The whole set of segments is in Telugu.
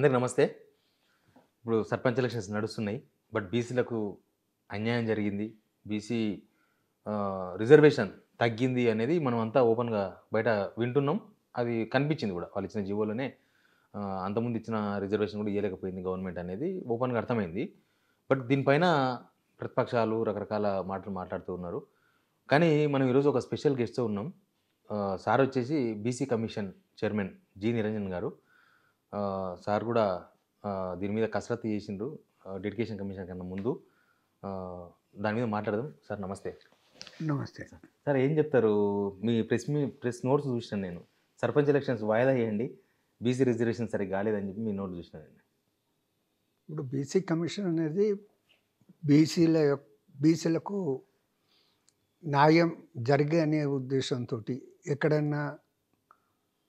అందరికి నమస్తే. ఇప్పుడు సర్పంచ్ ఎలక్షన్స్ నడుస్తున్నాయి. బట్ బీసీలకు అన్యాయం జరిగింది. బీసీ రిజర్వేషన్ తగ్గింది అనేది మనం అంతా ఓపెన్‌గా బయట వింటున్నాం. అది కనిపించింది కూడా. వాళ్ళు ఇచ్చిన జీవోలోనే అంతకుముందు ఇచ్చిన రిజర్వేషన్ కూడా ఇయ్యలేకపోయింది గవర్నమెంట్ అనేది ఓపెన్‌గా అర్థమైంది. బట్ దీనిపైన ప్రతిపక్షాలు రకరకాల మాటలు మాట్లాడుతూ ఉన్నారు. కానీ మనం ఈరోజు ఒక స్పెషల్ గెస్ట్‌తో ఉన్నాం. సార్ వచ్చేసి BC commission chairman G. Niranjan గారు. సార్ కూడా దీని మీద కసరత్తు చేసిండ్రు. డెడికేషన్ కమిషన్ కన్నా ముందు. దాని మీద మాట్లాడదాం. సార్ నమస్తే. నమస్తే. సార్ ఏం చెప్తారు? మీ ప్రెస్ నోట్స్ చూసినాను నేను. సర్పంచ్ ఎలక్షన్స్ వాయిదా వేయండి, బీసీ రిజర్వేషన్ సరిగ్గా కాలేదని చెప్పి మీ నోట్ చూసినాను నేను. ఇప్పుడు బీసీ కమిషన్ అనేది బీసీలకు న్యాయం జరిగే అనే ఉద్దేశంతో ఎక్కడన్నా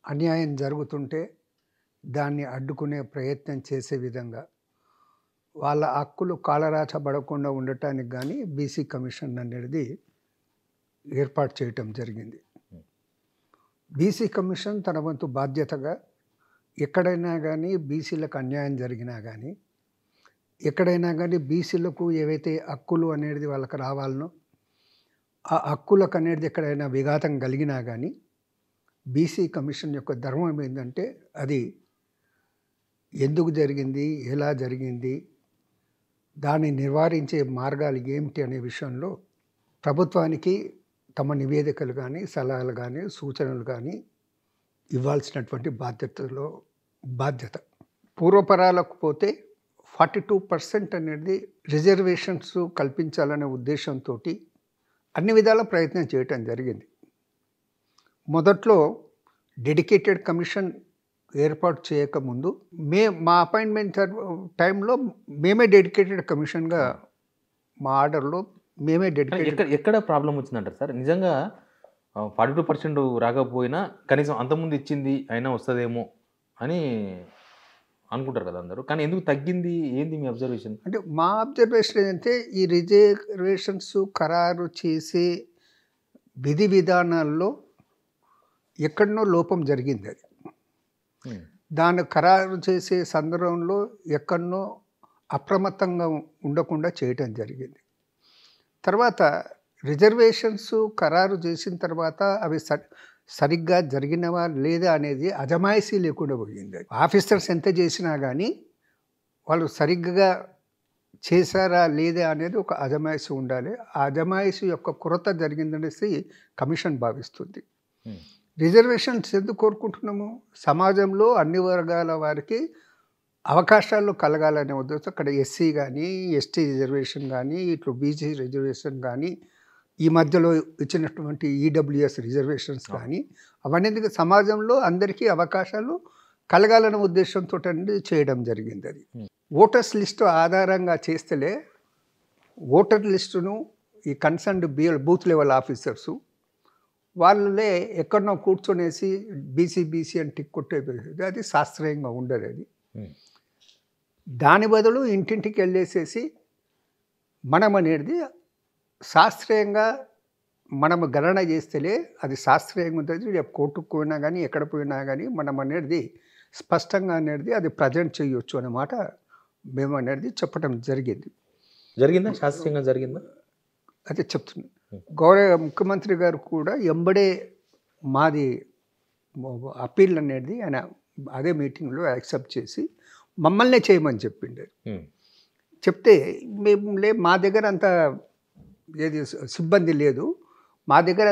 అన్యాయం జరుగుతుంటే దాన్ని అడ్డుకునే ప్రయత్నం చేసే విధంగా వాళ్ళ హక్కులు కాలరాచబడకుండా ఉండటానికి కానీ బీసీ కమిషన్ అనేది ఏర్పాటు చేయటం జరిగింది. బీసీ కమిషన్ తన వంతు బాధ్యతగా ఎక్కడైనా కానీ బీసీలకు అన్యాయం జరిగినా కానీ, ఎక్కడైనా కానీ బీసీలకు ఏవైతే హక్కులు అనేది వాళ్ళకి రావాలనో ఆ హక్కులకు అనేది ఎక్కడైనా విఘాతం కలిగినా కానీ బీసీ కమిషన్ యొక్క ధర్మం ఏంటంటే అది ఎందుకు జరిగింది, ఎలా జరిగింది, దాన్ని నివారించే మార్గాలు ఏమిటి అనే విషయంలో ప్రభుత్వానికి తమ నివేదికలు కానీ, సలహాలు కానీ, సూచనలు కానీ ఇవ్వాల్సినటువంటి బాధ్యత. పూర్వపరాలకు పోతే 42% అనేది రిజర్వేషన్స్ కల్పించాలనే ఉద్దేశంతో అన్ని విధాల ప్రయత్నం చేయటం జరిగింది. మొదట్లో డెడికేటెడ్ కమిషన్ ఏర్పాటు చేయకముందు మా అపాయింట్మెంట్ టైంలో మేమే డెడికేటెడ్ కమిషన్గా మా ఆర్డర్లో మేమే డెడికేటెడ్. ఎక్కడ ప్రాబ్లం వచ్చిందంటారు సార్? నిజంగా 42% రాకపోయినా కనీసం అంతకుముందు ఇచ్చింది అయినా వస్తుందేమో అని అనుకుంటారు కదా అందరూ. కానీ ఎందుకు తగ్గింది? ఏంది మీ అబ్జర్వేషన్? అంటే మా అబ్జర్వేషన్ ఏంటంటే ఈ రిజర్వేషన్స్ ఖరారు చేసే విధి విధానాల్లో ఎక్కడనో లోపం జరిగింది. అది దాన్ని ఖరారు చేసే సందర్భంలో ఎక్కడనో అప్రమత్తంగా ఉండకుండా చేయటం జరిగింది. తర్వాత రిజర్వేషన్స్ ఖరారు చేసిన తర్వాత అవి సరిగ్గా జరిగినవా లేదా అనేది అజమాయిషీ లేకుండా పోయింది. ఆఫీసర్స్ ఎంత చేసినా కానీ వాళ్ళు సరిగ్గా చేశారా లేదా అనేది ఒక అజమాయిషీ ఉండాలి. ఆ అజమాయిషీ యొక్క కొరత జరిగిందనేసి కమిషన్ భావిస్తుంది. రిజర్వేషన్స్ ఎందుకు కోరుకుంటున్నాము? సమాజంలో అన్ని వర్గాల వారికి అవకాశాలు కలగాలనే ఉద్దేశం. అక్కడ ఎస్సీ కానీ, ఎస్టీ రిజర్వేషన్ కానీ, ఇట్లు బీసీ రిజర్వేషన్ కానీ, ఈ మధ్యలో ఇచ్చినటువంటి ఈడబ్ల్యూఎస్ రిజర్వేషన్స్ కానీ, అవన్నీ సమాజంలో అందరికీ అవకాశాలు కలగాలనే ఉద్దేశంతో చేయడం జరిగింది. అది ఓటర్స్ లిస్టు ఆధారంగా చేస్తేలే ఓటర్ లిస్టును ఈ కన్సర్న్డ్ బూత్ లెవెల్ ఆఫీసర్సు వాళ్ళే ఎక్కడనో కూర్చొనేసి బీసీ అని టిక్ కొట్టేది అది శాస్త్రీయంగా ఉండదు. అది దాని బదులు ఇంటింటికి వెళ్ళేసేసి మనం అనేది శాస్త్రీయంగా మనము గణన చేస్తేలే అది శాస్త్రీయంగా ఉంటుంది. రేపు కోర్టుకు పోయినా కానీ ఎక్కడ పోయినా కానీ మనం అనేది స్పష్టంగా అనేది అది ప్రజెంట్ చేయొచ్చు అన్నమాట మేము అనేది చెప్పడం జరిగిందా? శాస్త్రీయంగా జరిగిందా? అదే చెప్తున్నాను. గౌరవ ముఖ్యమంత్రి గారు కూడా ఎంబడే మాది అప్పీల్ అనేది ఆయన అదే మీటింగ్లో యాక్సెప్ట్ చేసి మమ్మల్నే చేయమని చెప్పిండే. చెప్తే మేము మా దగ్గర అంత ఏది సిబ్బంది లేదు, మా దగ్గర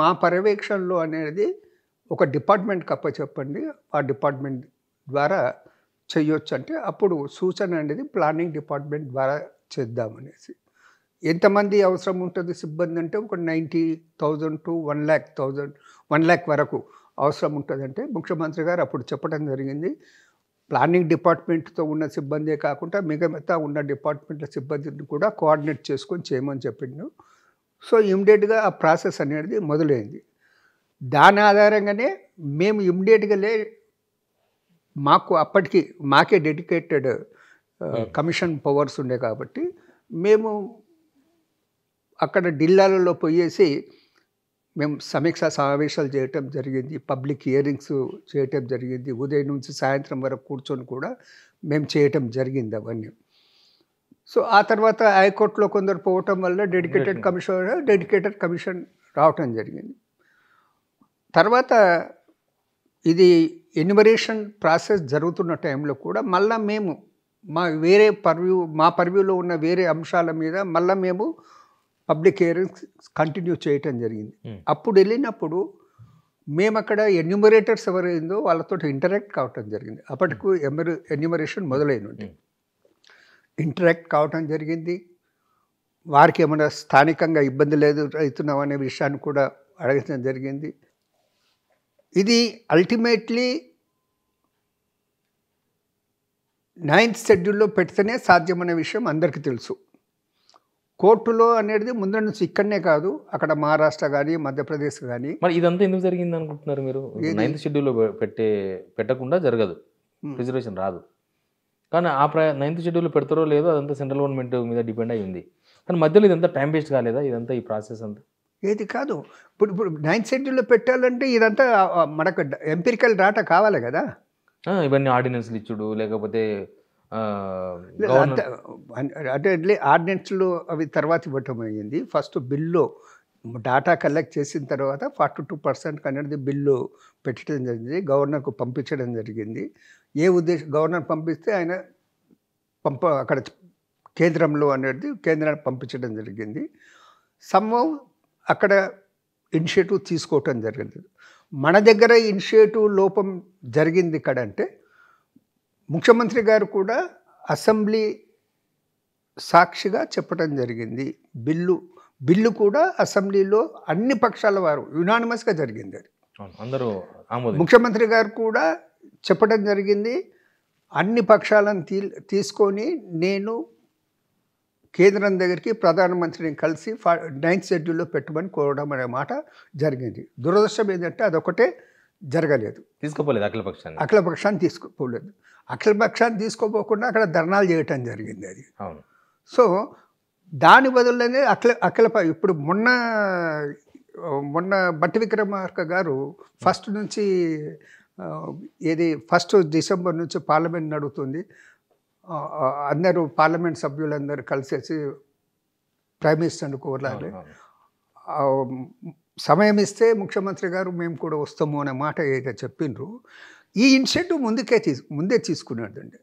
మా పర్యవేక్షణలో అనేది ఒక డిపార్ట్మెంట్కి అప్పచెప్పండి, ఆ డిపార్ట్మెంట్ ద్వారా చేయొచ్చు అంటే అప్పుడు సూచన అనేది ప్లానింగ్ డిపార్ట్మెంట్ ద్వారా చేద్దామనేసి. ఎంతమంది అవసరం ఉంటుంది సిబ్బంది అంటే ఒక 90,000 to 1,00,000 వరకు అవసరం ఉంటుందంటే ముఖ్యమంత్రి గారు అప్పుడు చెప్పడం జరిగింది. ప్లానింగ్ డిపార్ట్మెంట్తో ఉన్న సిబ్బందే కాకుండా మిగతా ఉన్న డిపార్ట్మెంట్ల సిబ్బందిని కూడా కోఆర్డినేట్ చేసుకొని చేయమని చెప్పిండు. సో ఇమ్మీడియట్గా ఆ ప్రాసెస్ అనేది మొదలైంది. దాని ఆధారంగానే మేము ఇమ్మీడియట్గా అప్పటికి మాకే డెడికేటెడ్ కమిషన్ పవర్స్ ఉండే కాబట్టి మేము అక్కడ ఢిల్లాలలో పోయేసి మేము సమీక్షా సమావేశాలు చేయటం జరిగింది, పబ్లిక్ హియరింగ్స్ చేయటం జరిగింది, ఉదయం నుంచి సాయంత్రం వరకు కూర్చొని కూడా మేము చేయటం జరిగింది అవన్నీ. సో ఆ తర్వాత హైకోర్టులో కొందరు పోవటం వల్ల డెడికేటెడ్ కమిషన్ రావటం జరిగింది. తర్వాత ఇది ఎన్యుమరేషన్ ప్రాసెస్ జరుగుతున్న టైంలో కూడా మళ్ళీ మేము మా పర్వ్యూలో ఉన్న వేరే అంశాల మీద మళ్ళీ మేము పబ్లిక్ హియరింగ్స్ కంటిన్యూ చేయటం జరిగింది. అప్పుడు వెళ్ళినప్పుడు మేము అక్కడ ఎన్యూమరేటర్స్ ఎవరైందో వాళ్ళతో ఇంటరాక్ట్ కావటం జరిగింది. అప్పటికు ఎన్యూమరేషన్ మొదలైంది. ఇంటరాక్ట్ కావటం జరిగింది. వారికి ఏమైనా స్థానికంగా ఇబ్బంది లేదు అవుతున్నాం అనే విషయాన్ని కూడా అడగటం జరిగింది. ఇది అల్టిమేట్లీ 9th షెడ్యూల్లో పెడితేనే సాధ్యమనే విషయం అందరికీ తెలుసు. కోర్టులో అనేది ముందు నుంచి ఇక్కడనే కాదు, అక్కడ మహారాష్ట్ర కానీ మధ్యప్రదేశ్ కానీ. మరి ఇదంతా ఎందుకు జరిగింది అనుకుంటున్నారు మీరు? 9th షెడ్యూల్లో పెట్టకుండా జరగదు, రిజర్వేషన్ రాదు. కానీ 9th షెడ్యూల్లో పెడతారో లేదో అదంతా సెంట్రల్ గవర్నమెంట్ మీద డిపెండ్ అయి ఉంది. కానీ మధ్యలో ఇదంతా టైం వేస్ట్ కాలేదా ఇదంతా, ఈ ప్రాసెస్ అంతా? ఏది కాదు, ఇప్పుడు 9th షెడ్యూల్లో పెట్టాలంటే ఇదంతా మనకు ఎంపిరికల్ డాటా కావాలి కదా. ఇవన్నీ ఆర్డినెన్స్లు ఇచ్చుడు లేకపోతే అంటే ఆర్డినెన్స్లు అవి తర్వాత ఇవ్వటం అయ్యింది. ఫస్ట్ బిల్లు డాటా కలెక్ట్ చేసిన తర్వాత 42% అనేది బిల్లు పెట్టడం జరిగింది, గవర్నర్కు పంపించడం జరిగింది. గవర్నర్ పంపిస్తే ఆయన అక్కడ కేంద్రంలో అనేది కేంద్రానికి పంపించడం జరిగింది. సంభవం అక్కడ ఇనిషియేటివ్ తీసుకోవటం జరిగింది. మన దగ్గర ఇనిషియేటివ్ లోపం జరిగింది ఇక్కడ అంటే ముఖ్యమంత్రి గారు కూడా అసెంబ్లీ సాక్షిగా చెప్పడం జరిగింది. బిల్లు కూడా అసెంబ్లీలో అన్ని పక్షాల వారు యునానిమస్గా జరిగింది. అది అందరూ ముఖ్యమంత్రి గారు కూడా చెప్పడం జరిగింది. అన్ని పక్షాలను తీసుకొని నేను కేంద్రం దగ్గరికి ప్రధానమంత్రిని కలిసి 9th షెడ్యూల్లో పెట్టమని కోరడం అనే మాట జరిగింది. దురదృష్టం ఏంటంటే అదొకటే జరగలేదు, తీసుకోపోలేదు అఖిలపక్షాన్ని తీసుకోపోలేదు. అఖిలపక్షాన్ని తీసుకోపోకుండా అక్కడ ధర్నాలు చేయటం జరిగింది. అది సో దాని బదులునే ఇప్పుడు మొన్న బట్టి విక్రమార్క గారు ఫస్ట్ నుంచి ఏది 1 డిసెంబర్ నుంచి పార్లమెంట్ నడుస్తుంది, అందరూ పార్లమెంట్ సభ్యులందరూ కలిసేసి ప్రైమ్ మినిస్టర్ని కోరాలి, సమయం ఇస్తే ముఖ్యమంత్రి గారు మేము కూడా వస్తాము అనే మాట ఏదైతే చెప్పిండ్రు, ఈ ఇనిషియేటివ్ ముందే తీసుకున్నాడండి.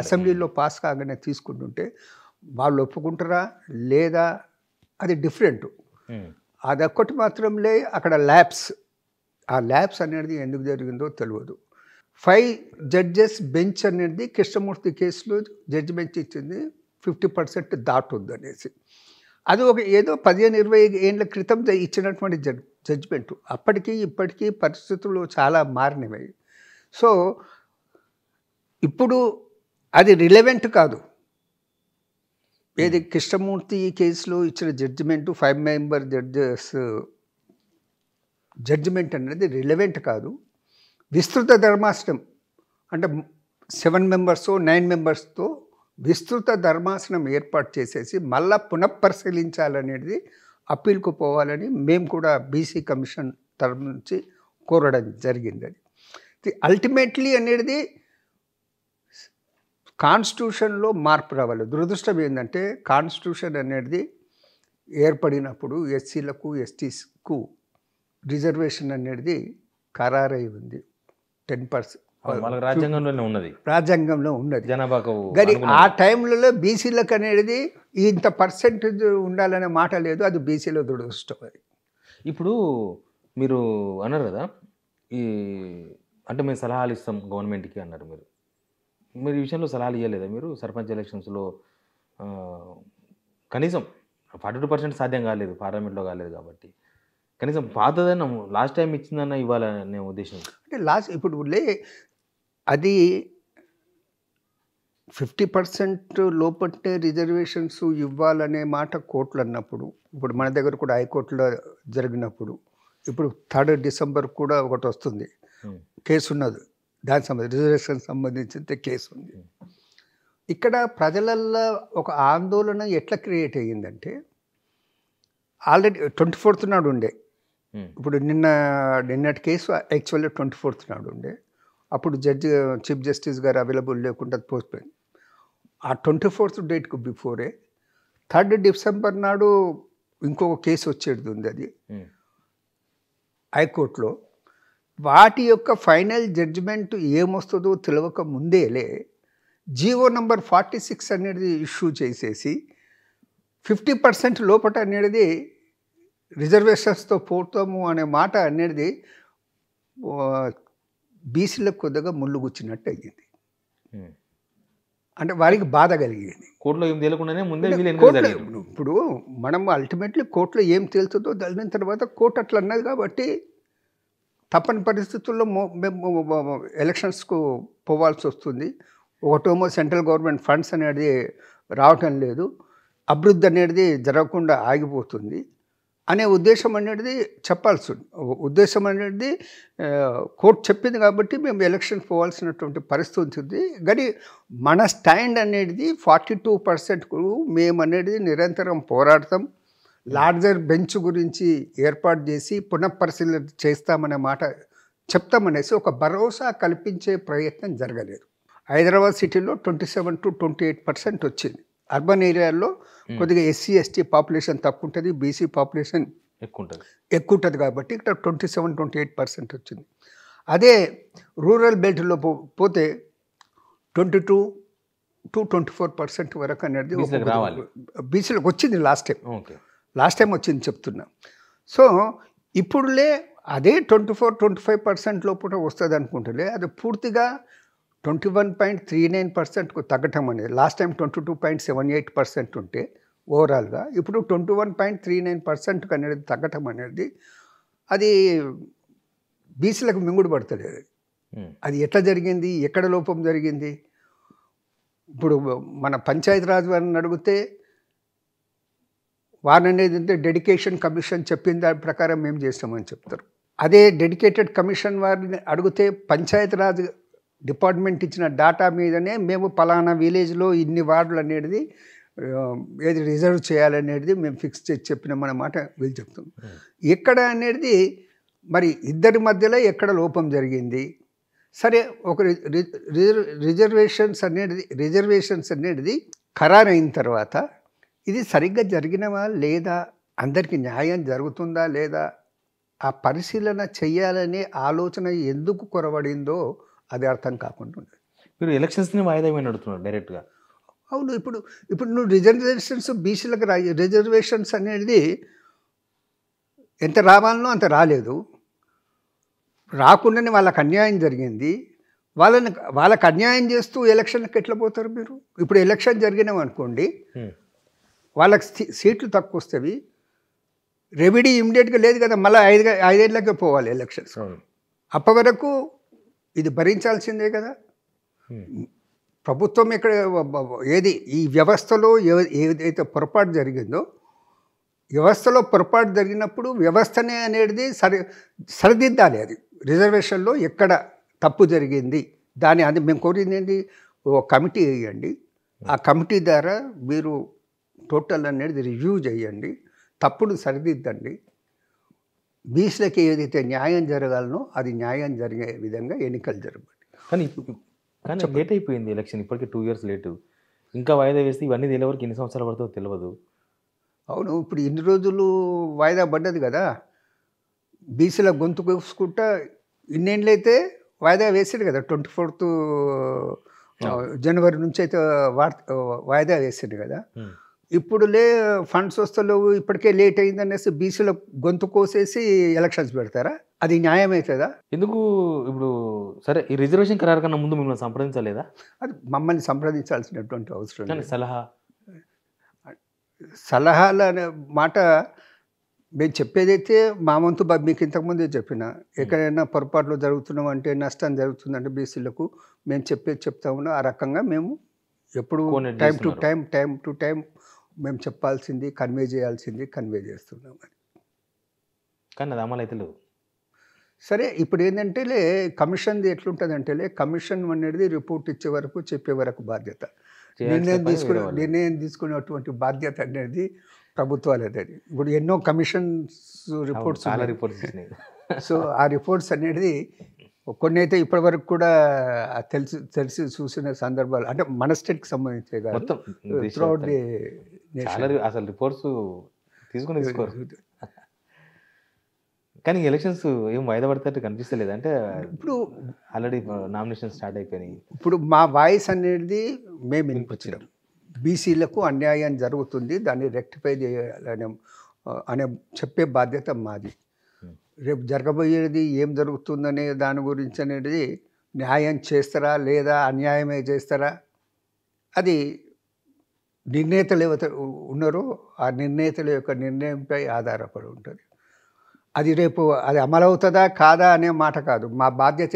అసెంబ్లీలో పాస్ కాగానే తీసుకుంటుంటే వాళ్ళు ఒప్పుకుంటారా లేదా అది డిఫరెంట్. అదొక్కటి మాత్రంలే అక్కడ ఆ ల్యాబ్స్ అనేది ఎందుకు జరిగిందో తెలియదు. 5 జడ్జెస్ బెంచ్ అనేది కృష్ణమూర్తి కేసులో జడ్జిమెంట్ ఇచ్చింది 50% దాటుద్ది అనేసి. అది ఏదో 15-20 ఏళ్ళ క్రితం ఇచ్చినటువంటి జడ్జిమెంట్. అప్పటికి ఇప్పటికీ పరిస్థితులు చాలా మారినవి. సో ఇప్పుడు అది రిలవెంట్ కాదు. ఏది కృష్ణమూర్తి కేసులో ఇచ్చిన జడ్జిమెంట్ 5 మెంబర్ జడ్జెస్ జడ్జిమెంట్ అనేది రిలవెంట్ కాదు. విస్తృత ధర్మాసనం అంటే 7 మెంబర్స్తో 9 మెంబర్స్తో విస్తృత ధర్మాసనం ఏర్పాటు చేసేసి మళ్ళా పునఃపరిశీలించాలనేది అప్పీల్కు పోవాలని మేము కూడా బీసీ కమిషన్ తరఫు నుంచి కోరడం జరిగింది. అది అల్టిమేట్లీ అనేది కాన్స్టిట్యూషన్లో మార్పు రావాలి. దురదృష్టం ఏంటంటే కాన్స్టిట్యూషన్ అనేది ఏర్పడినప్పుడు ఎస్సీలకు ఎస్టీస్కు రిజర్వేషన్ అనేది ఖరారై ఉంది 10%. రాజ్యాంగంలో ఉన్నది. కానీ ఆ టైంలో బీసీలకు అనేది ఇంత పర్సెంటేజ్ ఉండాలనే మాట లేదు. అది బీసీలో దురదృష్టం. అది ఇప్పుడు మీరు అన్నారు కదా, అంటే మేము సలహాలు ఇస్తాం గవర్నమెంట్కి అన్నారు. మీరు ఈ విషయంలో సలహాలు ఇవ్వలేదా? మీరు సర్పంచ్ ఎలక్షన్స్లో కనీసం 42% సాధ్యం కాలేదు, పార్లమెంట్లో కాలేదు కాబట్టి కనీసం పాతదన్న లాస్ట్ టైం ఇచ్చిందన్న ఇవ్వాలనే ఉద్దేశం. అంటే ఇప్పుడు అది 50% లోపట్టే రిజర్వేషన్స్ ఇవ్వాలనే మాట కోర్టులు అన్నప్పుడు, ఇప్పుడు మన దగ్గర కూడా హైకోర్టులో జరిగినప్పుడు, ఇప్పుడు 3 డిసెంబర్ కూడా ఒకటి వస్తుంది, కేసు ఉన్నది, దానికి సంబంధించి రిజర్వేషన్ సంబంధించిన కేసు ఉంది. ఇక్కడ ప్రజలల్లో ఒక ఆందోళన ఎట్లా క్రియేట్ అయ్యిందంటే, ఆల్రెడీ 24th నాడు ఉండే ఇప్పుడు నిన్నటి కేసు యాక్చువల్గా 24th నాడు ఉండే. అప్పుడు చీఫ్ జస్టిస్ గారు అవైలబుల్ లేకుండా పోస్ట్పోయింది. ఆ 24th డేట్కు బిఫోరే 3rd డిసెంబర్ నాడు ఇంకొక కేసు వచ్చేది ఉంది, అది హైకోర్టులో. వాటి యొక్క ఫైనల్ జడ్జిమెంట్ ఏమొస్తుందో తెలియక ముందేలే జీవో నంబర్ 46 అనేది ఇష్యూ చేసేసి 50% లోపట అనేది రిజర్వేషన్స్తో పోతాము అనే మాట అనేది బీసీలకు కొద్దిగా ముళ్ళు గుచ్చినట్టు అయ్యింది. అంటే వారికి బాధ కలిగింది. కోర్టులో ఏం తేలకుండానే ముందే ఇప్పుడు మనం అల్టిమేట్లీ కోర్టులో ఏం తేలుతుందో తెలిసిన తర్వాత కోర్టు అట్లా అన్నది కాబట్టి తప్పని పరిస్థితుల్లో మేము ఎలక్షన్స్కు పోవాల్సి వస్తుంది. ఒకటేమో సెంట్రల్ గవర్నమెంట్ ఫండ్స్ అనేది రావటం లేదు, అభివృద్ధి అనేది జరగకుండా ఆగిపోతుంది అనే ఉద్దేశం అనేది చెప్పాల్సి ఉద్దేశం అనేది కోర్టు చెప్పింది కాబట్టి మేము ఎలక్షన్ పోవాల్సినటువంటి పరిస్థితి ఉంది. కానీ మన స్టాండ్ అనేది 42%కు మేము అనేది నిరంతరం పోరాడతాం. లార్జర్ బెంచ్ గురించి ఏర్పాటు చేసి పునఃపరిశీలన చేస్తామనే మాట చెప్తామనేసి ఒక భరోసా కల్పించే ప్రయత్నం జరగలేదు. హైదరాబాద్ సిటీలో 27 to 28% వచ్చింది. అర్బన్ ఏరియాల్లో కొద్దిగా ఎస్సీ ఎస్టీ పాపులేషన్ తక్కువ ఉంటుంది, బీసీ పాపులేషన్ ఎక్కువ ఉంటుంది కాబట్టి ఇక్కడ 27-28% వచ్చింది. అదే రూరల్ బెల్ట్లో పోతే 22 to 24% వరకు అనేది బీసీలకు వచ్చింది. లాస్ట్ టైం వచ్చింది చెప్తున్నా. సో ఇప్పుడులే అదే 24-25% లోపల వస్తుంది అనుకుంటులే, అది పూర్తిగా 21.39%కు తగ్గటం అనేది. లాస్ట్ టైం 22.78% ఉంటే ఓవరాల్గా ఇప్పుడు 21.39%కు అనేది తగ్గటం అనేది అది బీసీలకు మింగుడు పడుతుంది. అది ఎట్లా జరిగింది, ఎక్కడ లోపం జరిగింది? ఇప్పుడు మన పంచాయతీరాజ్ వారిని అడిగితే వారిని అనేది డెడికేషన్ కమిషన్ చెప్పిన దాని ప్రకారం మేము చేస్తామని చెప్తారు. అదే డెడికేటెడ్ కమిషన్ వారిని అడిగితే పంచాయతీరాజ్ డిపార్ట్మెంట్ ఇచ్చిన డేటా మీదనే మేము పలానా విలేజ్లో ఇన్ని వార్డులు అనేది ఏది రిజర్వ్ చేయాలనేది మేము ఫిక్స్ చేసి చెప్పినామన్న మాట వీళ్ళు చెప్తాం. ఎక్కడ అనేది మరి ఇద్దరి మధ్యలో ఎక్కడ లోపం జరిగింది? సరే, ఒక రిజర్వేషన్స్ అనేది ఖరారైన తర్వాత ఇది సరిగ్గా జరిగినవా లేదా, అందరికీ న్యాయం జరుగుతుందా లేదా, ఆ పరిశీలన చెయ్యాలనే ఆలోచన ఎందుకు కొరవడిందో అది అర్థం కాకుండా ఉంది. మీరు ఎలక్షన్స్ని వాయిదా ఏమైనా అడుగుతున్నారు డైరెక్ట్గా? అవును. ఇప్పుడు నువ్వు రిజర్వేషన్స్ బీసీలకు రిజర్వేషన్స్ అనేది ఎంత రావాలనో అంత రాలేదు. రాకుండానే వాళ్ళకి అన్యాయం జరిగింది. వాళ్ళకి అన్యాయం చేస్తూ ఎలక్షన్కి ఎట్లా పోతారు మీరు? ఇప్పుడు ఎలక్షన్ జరిగినామనుకోండి, వాళ్ళకి సీట్లు తక్కువ వస్తాయి, రెమెడీ ఇమ్మీడియట్గా లేదు కదా, మళ్ళీ 5 ఏళ్ళకే పోవాలి ఎలక్షన్స్. అప్పటి వరకు ఇది భరించాల్సిందే కదా. ప్రభుత్వం ఇక్కడ ఏది ఈ వ్యవస్థలో ఏదైతే పొరపాటు జరిగిందో, వ్యవస్థలో పొరపాటు జరిగినప్పుడు వ్యవస్థనే అనేది సరిదిద్దాలి. అది రిజర్వేషన్లో ఎక్కడ తప్పు జరిగింది అది మేము కోరింది ఏంటి, ఓ కమిటీ వేయండి, ఆ కమిటీ ద్వారా మీరు టోటల్ అనేది రివ్యూ చేయండి, తప్పుడు సరిదిద్దండి, బీసీలకి ఏదైతే న్యాయం జరగాలనో అది న్యాయం జరిగే విధంగా ఎన్నికలు జరగండి. కానీ లేట్ అయిపోయింది ఎలక్షన్, ఇప్పటికీ 2 years లేటు. ఇంకా వాయిదా వేస్తే ఇవన్నీ తెలియవరకు ఎన్ని సంవత్సరాలు పడుతుందో తెలియదు. అవును, ఇప్పుడు ఇన్ని రోజులు వాయిదా పడ్డది కదా, బీసీల గొంతు కోసుకుంటా ఇన్నేళ్ళైతే వాయిదా వేసాడు కదా. 24th జనవరి నుంచి అయితే వాయిదా వేసాడు కదా. ఇప్పుడు ఫండ్స్ వస్తలేవు, ఇప్పటికే లేట్ అయింది అనేసి బీసీల గొంతు కోసేసి ఎలక్షన్స్ పెడతారా? అది న్యాయం అవుతుందా? ఎందుకు ఇప్పుడు సరే ఈ రిజర్వేషన్ ఖరారు కన్నా ముందు మిమ్మల్ని సంప్రదించలేదా? అది మమ్మల్ని సంప్రదించాల్సినటువంటి అవసరం లేదు. సలహాలు అనే మాట మేము చెప్పేదైతే మా వంతు మీకు ఇంతకుముందే చెప్పిన, ఎక్కడైనా పొరపాట్లు జరుగుతున్నామంటే, నష్టం జరుగుతుందంటే బీసీలకు మేము చెప్తా ఉన్నాం. ఆ రకంగా మేము ఎప్పుడు టైం టు టైం మేము చెప్పాల్సింది, కన్వే చేయాల్సింది కన్వే చేస్తున్నాం. కానీ అది అమలు అయితే లేదు. సరే, ఇప్పుడు ఏంటంటే కమిషన్ది ఎట్లుంటుందంటే, కమిషన్ అనేది రిపోర్ట్ ఇచ్చే వరకు చెప్పే వరకు బాధ్యత, నిర్ణయం తీసుకునేటువంటి బాధ్యత అనేది ప్రభుత్వాలది అది. ఇప్పుడు ఎన్నో కమిషన్స్ రిపోర్ట్స్ చాలా ఉన్నాయి. రిపోర్ట్స్ వచ్చినాయి. సో ఆ రిపోర్ట్స్ అనేది కొన్ని అయితే ఇప్పటివరకు కూడా తెలిసి తెలిసి చూసిన సందర్భాలు అంటే మన స్టేట్కి సంబంధించే కాదు, మొత్తం త్రూఅవుట్ ది చాలా నేషన్. అసలు రిపోర్ట్స్ తీసుకోరు. కానీ ఎలక్షన్స్ ఏం వాయిదా పడతారు కనిపిస్తలేదు. అంటే ఇప్పుడు ఆల్రెడీ నామినేషన్ స్టార్ట్ అయిపోయినాయి. ఇప్పుడు మా వాయిస్ అనేది మేము వినిపించడం, బీసీలకు అన్యాయం జరుగుతుంది, దాన్ని రెక్టిఫై చేయాలనే అనే చెప్పే బాధ్యత మాది. రేపు జరగబోయేది ఏం జరుగుతుందనే దాని గురించి అనేది న్యాయం చేస్తారా లేదా అన్యాయమే చేస్తారా అది నిర్ణేతలు ఎవరు ఉన్నారో ఆ నిర్ణేతల యొక్క నిర్ణయంపై ఆధారపడి ఉంటుంది. అది రేపు అది అమలవుతుందా కాదా అనే మాట కాదు, మా బాధ్యత